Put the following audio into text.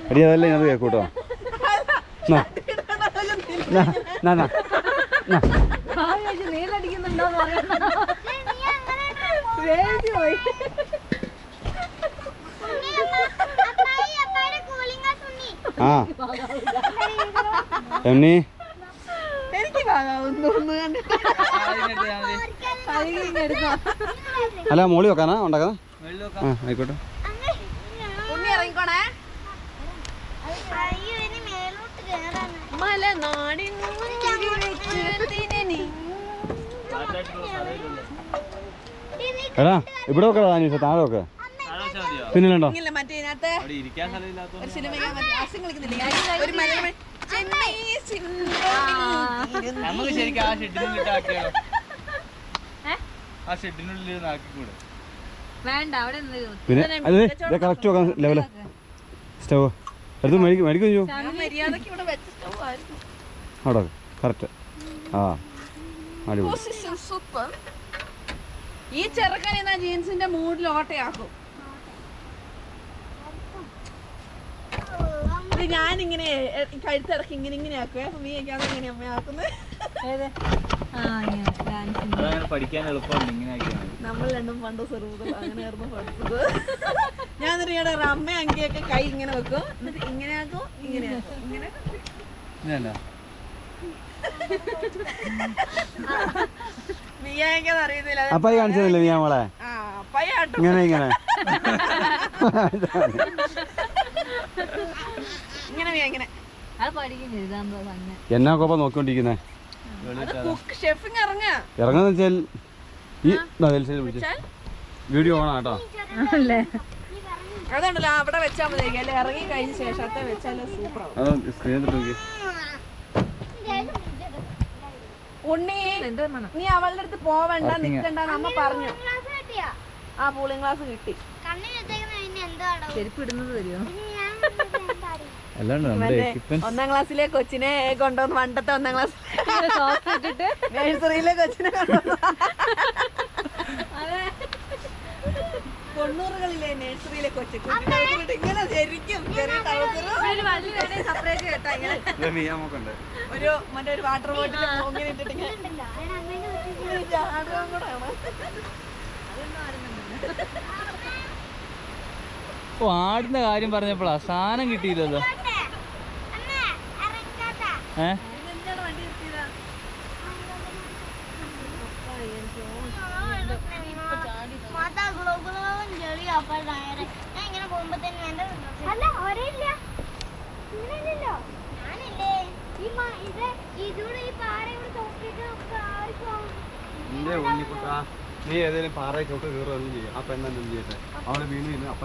അടി അതല്ലേ ഞാൻ കേൾക്കൂട്ടോ. ആ എണ്ണി അല്ല മോളി വെക്കാനാ ഉണ്ടാക്കാ? ആ ആയിക്കോട്ടെ. എടാ ഇവിടെ വെക്കടാ അനീഷ, താഴെ വെക്ക. പിന്നിലുണ്ടോ? പിന്നെ അത് കറക്റ്റ് വെക്കാൻ ലെവല് സ്റ്റവ് എടുത്ത് മേടിക്കും അവിടെ കറക്റ്റ്. ആ അടിപൊളി. ഈ ചെറുക്കനെ ജീൻസിന്റെ മൂഡിൽ ഓട്ടയാക്കും. ഞാനിങ്ങനെ കഴുത്തിറക്കി ഇങ്ങനെ ആക്കുവേ. നീ ആക്കാതെ ഇങ്ങനെ അമ്മയാക്കുന്നത് നമ്മൾ രണ്ടും പണ്ട് സ്വരൂപം അങ്ങനെയായിരുന്നു പഠിച്ചത്. ഞാൻ എന്നിട്ട് അമ്മ അങ്കിയൊക്കെ കൈ ഇങ്ങനെ വെക്കും, എന്നിട്ട് ഇങ്ങനെ ആക്കും ഇങ്ങനെ ഇങ്ങനെ. നീയാക്കത് അറിയത്തില്ല. അപ്പായി കാണിച്ചതല്ലേ നീ നമ്മളെ ഇങ്ങനെ ഇങ്ങനെ ഇങ്ങനെ എന്നാ കോപ്പ നോക്കിക്കൊണ്ടിരിക്കുന്നേ? ഇറങ്ങുന്ന വെച്ചാൽ ഈ വീഡിയോ ഓണാ കേട്ടോ. അതുണ്ടല്ലോ അവിടെ വെച്ചാൽ മതി. ഇറങ്ങി കഴിഞ്ഞ ശേഷം വെച്ചാൽ സൂപ്പർ. ഉണ്ണി നീ അവളുടെ അടുത്ത് പോവണ്ട, നിൽക്കണ്ട അമ്മ പറഞ്ഞു. ആ കൂളിംഗ് ഗ്ലാസ് കിട്ടി. ചെരുപ്പ് ഇടുന്നത് തരുമോ? 1ാം ക്ലാസ്സിലെ കൊച്ചിനെ കൊണ്ടുവന്ന് പണ്ടത്തെ 1ാം ക്ലാസ് നഴ്സറിയിലെ കൊച്ചിനെ കൊണ്ടുവന്നു. 90കളിലെ നഴ്സറിയിലെ കൊച്ചു ഇങ്ങനെ ശരിക്കും ചെറിയ സെപ്പറേറ്റ് കേട്ടാ ഒരു മറ്റേ ഒരു വാട്ടർ ബോട്ടിൽ ഇങ്ങനെ ഇട്ടിട്ട് ചാടുകയും കൂടെ ആണ്. ആടിന്റെ കാര്യം പറഞ്ഞപ്പോഴാ സാധനം കിട്ടിയില്ലല്ലോ. നീ ഏതെങ്കിലും പാറ ചോട്ട് കയറുകയൊന്നും ചെയ്യും. ആ പെണ്ണെന്തും ചെയ്യട്ടെ, അവളെ വീണ് അപ്പ